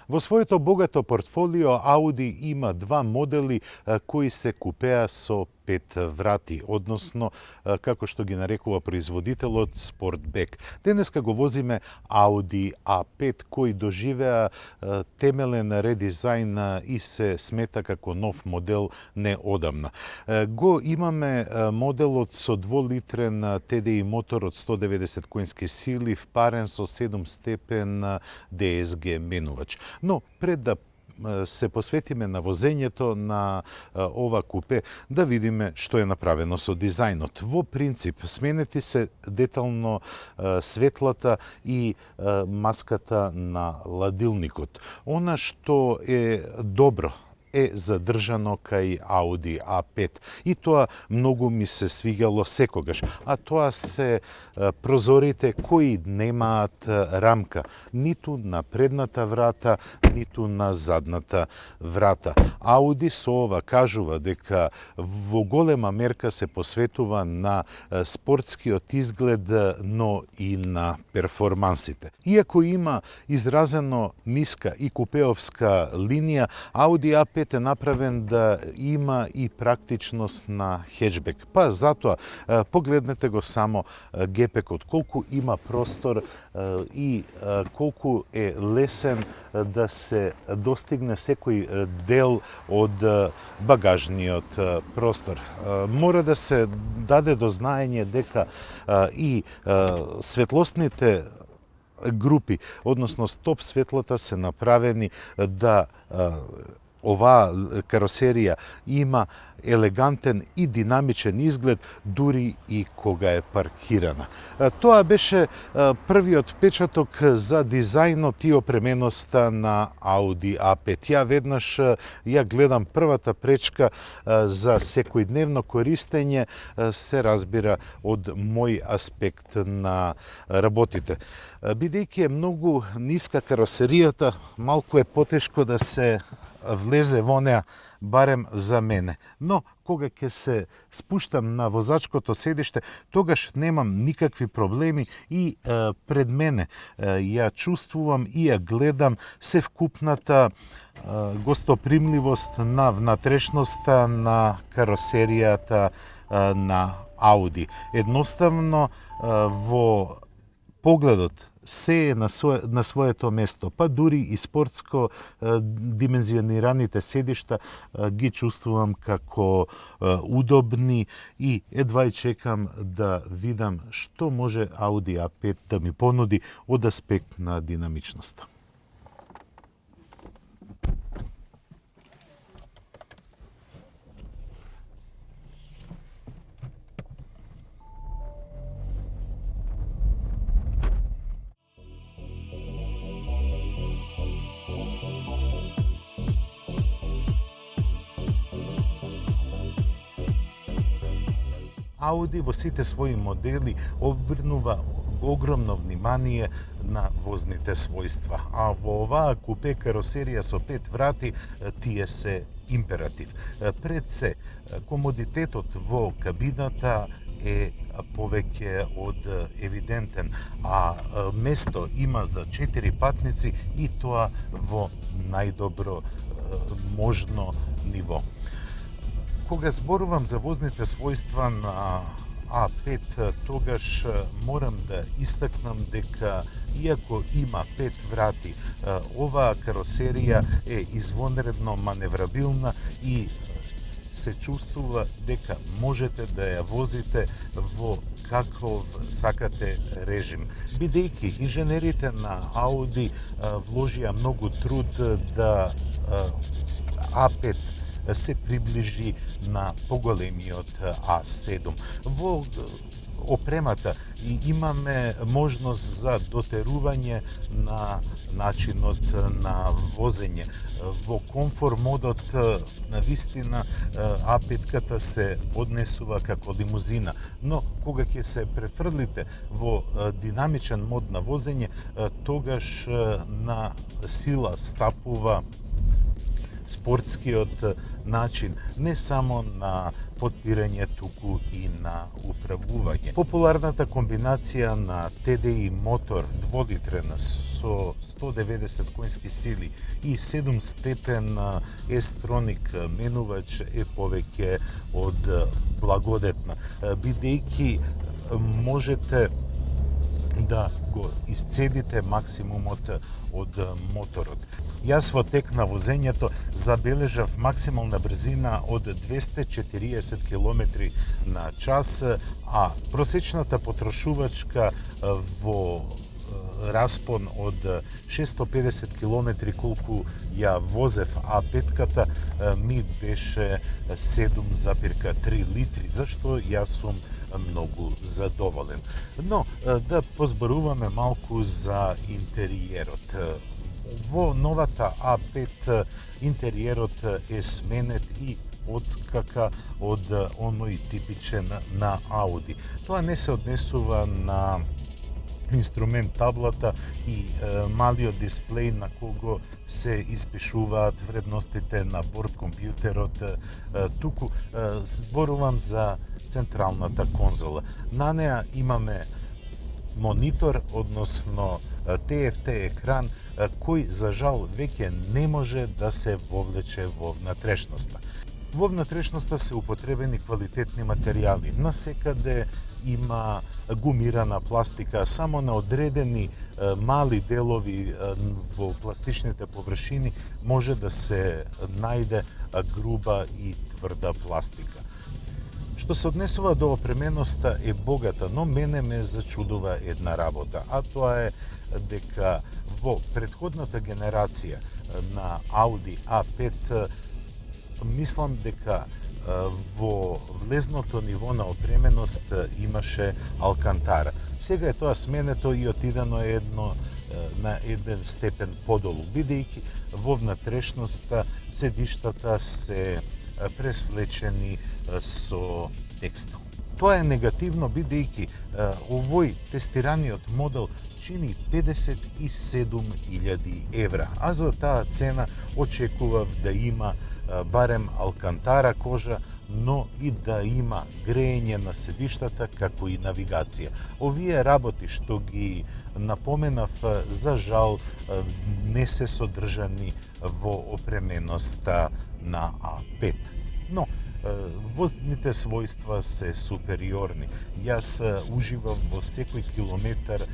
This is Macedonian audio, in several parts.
Во своето богато портфолио Ауди има два модели кои се купеа со 5 врати, односно, како што ги нарекува производителот, Sportback. Денеска го возиме Audi A5, кој доживеа темелен редизајн и се смета како нов модел неодамна. Го имаме моделот со 2-литрен TDI мотор од 190 коњски сили, впарен со 7-степен DSG менувач. Но пред да се посветиме на возењето на ова купе, да видиме што е направено со дизајнот. Во принцип, сменети се детално светлата и маската на ладилникот. Она што е добро е задржано кај Audi A5. И тоа многу ми се свигало секогаш. А тоа се прозорите кои немаат рамка, ниту на предната врата, ниту на задната врата. Audi со ова кажува дека во голема мерка се посветува на спортскиот изглед, но и на перформансите. Иако има изразено ниска и купеовска линија, Audi A5 е направен да има и практичност на хеджбек. Па затоа погледнете го само гепекот, колку има простор и колку е лесен да се достигне секој дел од багажниот простор. Мора да се даде до знаење дека и светлосните групи, односно стоп светлата, се направени да оваа каросерија има елегантен и динамичен изглед, дури и кога е паркирана. Тоа беше првиот впечаток за дизајнот и опременоста на Audi A5. Ја веднаш ја гледам првата пречка за секојдневно користење, се разбира од мој аспект на работите. Бидејќи е многу ниска каросеријата, малку е потешко да се влезе во неа, барем за мене. Но, кога ќе се спуштам на возачкото седиште, тогаш немам никакви проблеми и пред мене ја чувствувам и ја гледам севкупната гостопримливост на внатрешноста на каросеријата на Audi. Едноставно, во погледот се е на своето место, па дури и спортско димензионираните седишта ги чувствувам како удобни и едва и чекам да видам што може Audi A5 да ми понуди од аспект на динамичноста. Audi во сите своји модели обрнува огромно внимание на возните својства, а во оваа купе каросерија со 5 врати тие се императив. Пред се, комодитетот во кабината е повеќе од евидентен, а место има за 4 патници и тоа во најдобро можно ниво. Кога зборувам за возните својства на A5, тогаш морам да истакнам дека иако има 5 врати, оваа каросерија е извонредно маневрабилна и се чувствува дека можете да ја возите во каков сакате режим. Бидејќи инженерите на Audi вложија многу труд да A5 се приближи на поголемиот A7. Во опремата и имаме можност за дотерување на начинот на возење. Во комфор модот на вистина A5-ката се однесува како лимузина, но кога ќе се префрлите во динамичен мод на возење, тогаш на сила стапува спортскиот начин, не само на подпирање туку и на управување. Популарната комбинација на TDI мотор 2-литрен со 190 конски сили и 7-степен S-Tronic менувач е повеќе од благодетна, бидејќи можете да го исцедите максимумот од моторот. Јас во тек на возењето забележав максимална брзина од 240 км на час, а просечната потрошувачка во распон од 650 км колку ја возев А5-ката ми беше 7,3 литри, зашто јас сум многу задоволен. Но да позборуваме малку за интериерот. Во новата А5 интериерот е сменет и одскака од оној типичен на Ауди. Тоа не се однесува на инструмент таблата и малиот дисплеј на кого се испишуваат вредностите на борд компјутерот, туку зборувам за централната конзола. На неа имаме монитор, односно TFT екран, кој за жал веќе не може да се вовлече во внатрешноста. Во внатрешноста се употребени квалитетни материјали. Насекаде има гумирана пластика, само на одредени мали делови во пластичните површини може да се најде груба и тврда пластика. Што се однесува до опременоста е богата, но мене ме зачудува една работа, а тоа е дека во претходната генерација на Audi A5 мислам дека во влезното ниво на опременост имаше алкантара. Сега е тоа сменето и отидено на еден степен подолу, бидејќи во внатрешноста седиштата се пресвлечени со текстил. Тоа е негативно, бидејќи овој тестираниот модел чини 57.000 евра, а за таа цена очекував да има барем алкантара кожа, но и да има грејење на седиштата, како и навигација. Овие работи што ги напоменав, за жал не се содржани во опременоста на А5. Но возните својства се супериорни. Јас уживам во секој километар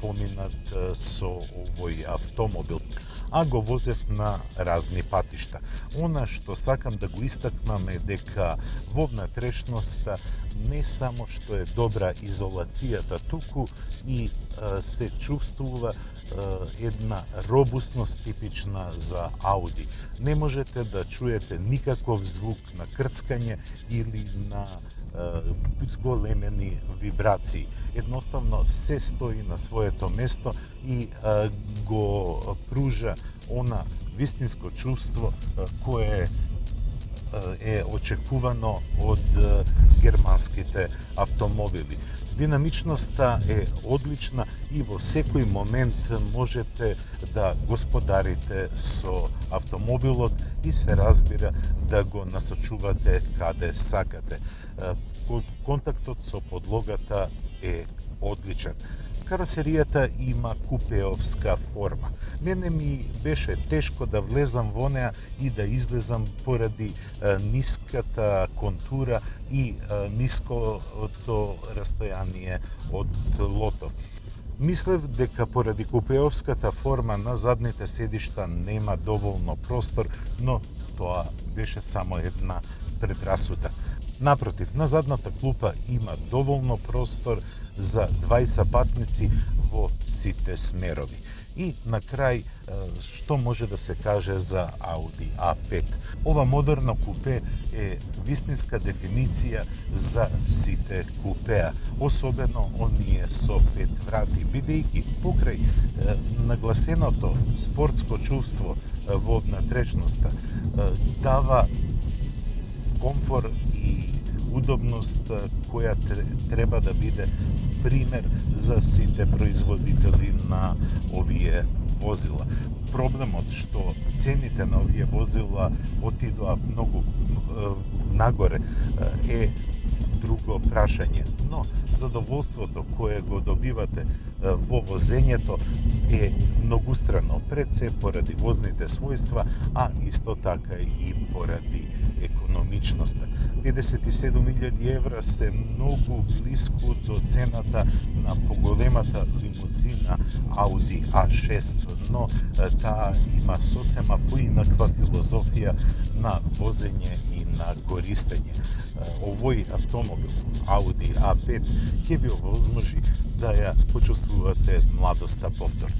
поминат со овој автомобил, а го возев на разни патишта. Она што сакам да го истакнам е дека во внатрешноста не само што е добра изолацијата, туку и се чувствува една робусност типична за Ауди. Не можете да чуете никаков звук на крцкање или на зголемени вибрации. Едноставно се стои на своето место и го пружа она вистинско чувство кое е очекувано од германските автомобили. Динамичноста е одлична и во секој момент можете да господарите со автомобилот и се разбира да го насочувате каде сакате. Контактот со подлогата е одличен. Каросеријата има купеовска форма. Мене ми беше тешко да влезам во неа и да излезам поради ниската контура и ниското растојание од лотов. Мислев дека поради купеовската форма на задните седишта нема доволно простор, но тоа беше само една предрасуда. Напротив, на задната клупа има доволно простор за 20 патници во сите смерови. И на крај, што може да се каже за Audi A5? Ова модерно купе е вистинска дефиниција за сите купеа, особено оние со 5 врати, бидејќи покрај нагласеното спортско чувство во внатрешноста дава комфор и удобност која треба да биде пример за сите производители на овие возила. Проблемот што цените на овие возила отидоа многу нагоре е друго прашање. Но задоволството кое го добивате во возењето е многустрано, пред се поради возните својства, а исто така и поради економичноста. 57.000 евра се многу блиску до цената на поголемата лимузина Audi A6, но таа има сосема поинаква филозофија на возење и на користење. Овој автомобил, Audi A5, ќе ви овозможи да ја почувствувате младоста повторно.